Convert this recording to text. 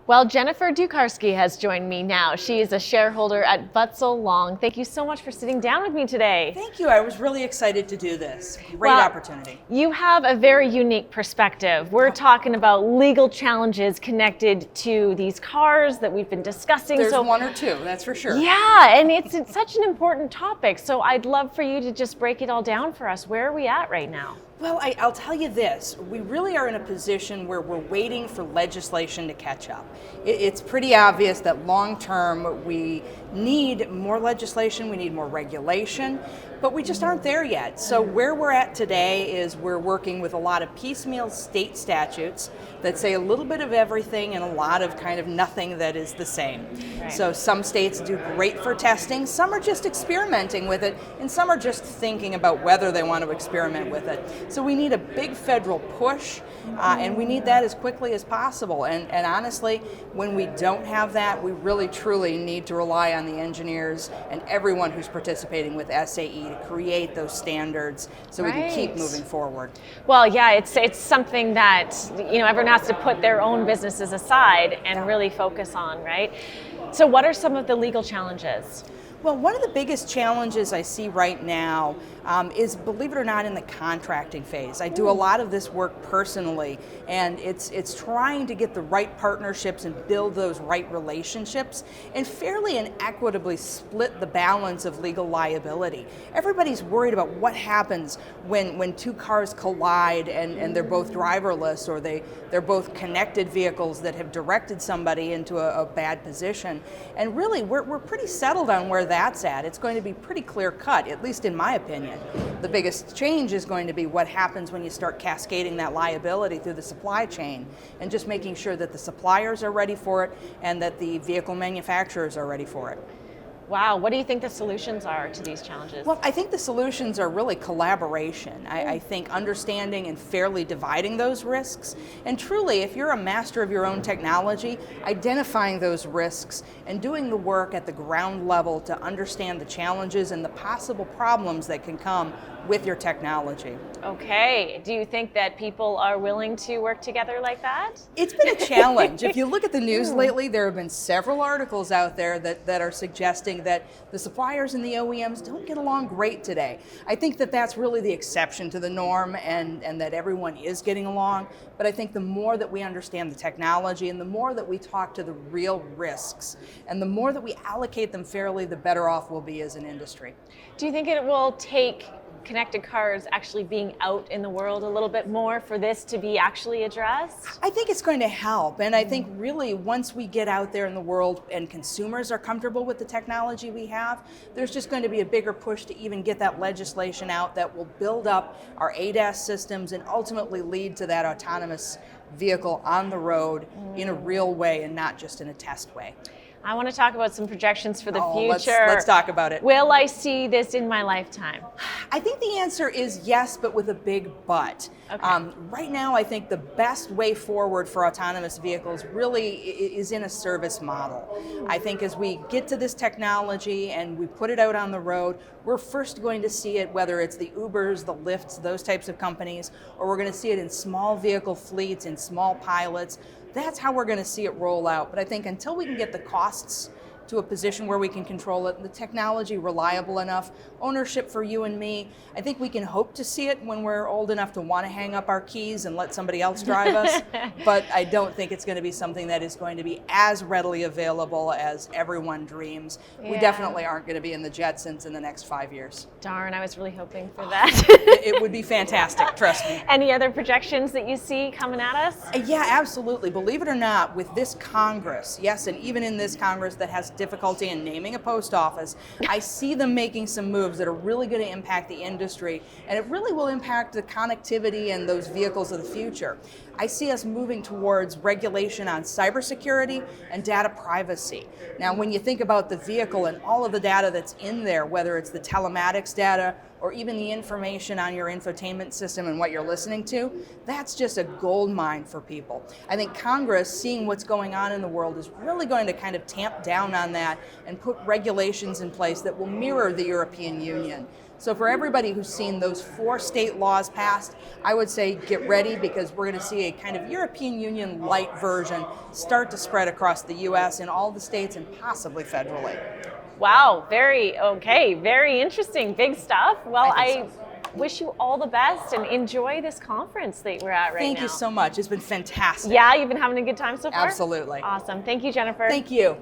Well, Jennifer Dukarski has joined me now. She is a shareholder at Butzel Long. Thank you so much for sitting down with me today. Thank you. I was really excited to do this. Great opportunity. You have a very unique perspective. We're talking about legal challenges connected to these cars that we've been discussing. There's one or two, that's for sure. Yeah, and it's such an important topic. So I'd love for you to just break it all down for us. Where are we at right now? Well, I'll tell you this, we really are in a position where we're waiting for legislation to catch up. It's pretty obvious that long term we need more legislation, we need more regulation, but we just aren't there yet. So where we're at today is we're working with a lot of piecemeal state statutes that say a little bit of everything and a lot of kind of nothing that is the same. Right. So some states do great for testing, some are just experimenting with it, and some are just thinking about whether they want to experiment with it. So we need a big federal push, and we need that as quickly as possible. And honestly, when we don't have that, we really truly need to rely on the engineers and everyone who's participating with SAE to create those standards so we can keep moving forward. Well, yeah, it's something that everyone has to put their own businesses aside and really focus on, right? So what are some of the legal challenges? Well, one of the biggest challenges I see right now is, believe it or not, in the contracting phase. I do a lot of this work personally, and it's trying to get the right partnerships and build those right relationships and fairly and equitably split the balance of legal liability. Everybody's worried about what happens when two cars collide and they're both driverless, or they're both connected vehicles that have directed somebody into a bad position. And really, we're pretty settled on where that's at. It's going to be pretty clear cut, at least in my opinion. The biggest change is going to be what happens when you start cascading that liability through the supply chain, and just making sure that the suppliers are ready for it and that the vehicle manufacturers are ready for it. Wow, what do you think the solutions are to these challenges? Well, I think the solutions are really collaboration. I think understanding and fairly dividing those risks. And truly, if you're a master of your own technology, identifying those risks and doing the work at the ground level to understand the challenges and the possible problems that can come with your technology. Okay. Do you think that people are willing to work together like that? It's been a challenge. If you look at the news lately, there have been several articles out there that are suggesting that the suppliers and the OEMs don't get along great today. I think that that's really the exception to the norm, and that everyone is getting along. But I think the more that we understand the technology and the more that we talk to the real risks and the more that we allocate them fairly, the better off we'll be as an industry. Do you think it will take connected cars actually being out in the world a little bit more for this to be actually addressed? I think it's going to help, and I think really once we get out there in the world and consumers are comfortable with the technology we have, there's just going to be a bigger push to even get that legislation out that will build up our ADAS systems and ultimately lead to that autonomous vehicle on the road in a real way and not just in a test way. I want to talk about some projprojections for the future. Let's talk about it. Will I see this in my lifetime? I think the answer is yes, but with a big but. Okay. Right now, I think the best way forward for autonomous vehicles really is in a service model. I think as we get to this technology and we put it out on the road, we're first going to see it, whether it's the Ubers, the Lyfts, those types of companies, or we're going to see it in small vehicle fleets, in small pilots. That's how we're going to see it roll out. But I think until we can get the costs to a position where we can control it, and the technology reliable enough, ownership for you and me, I think we can hope to see it when we're old enough to want to hang up our keys and let somebody else drive us. But I don't think it's going to be something that is going to be as readily available as everyone dreams. Yeah. We definitely aren't going to be in the Jetsons in the next 5 years. Darn, I was really hoping for that. It would be fantastic, trust me. Any other projections that you see coming at us? Yeah, absolutely. Believe it or not, with this Congress, yes, and even in this Congress that has difficulty in naming a post office, I see them making some moves that are really going to impact the industry, and it really will impact the connectivity and those vehicles of the future. I see us moving towards regulation on cybersecurity and data privacy. Now, when you think about the vehicle and all of the data that's in there, whether it's the telematics data or even the information on your infotainment system and what you're listening to, that's just a gold mine for people. I think Congress, seeing what's going on in the world, is really going to kind of tamp down on that and put regulations in place that will mirror the European Union. So for everybody who's seen those 4 state laws passed, I would say get ready, because we're going to see a kind of European Union light version start to spread across the U.S. in all the states and possibly federally. Wow, very interesting, big stuff. Well, I wish you all the best and enjoy this conference that we're at right now. Thank you so much. It's been fantastic. Yeah, you've been having a good time so far? Absolutely. Awesome. Thank you, Jennifer. Thank you.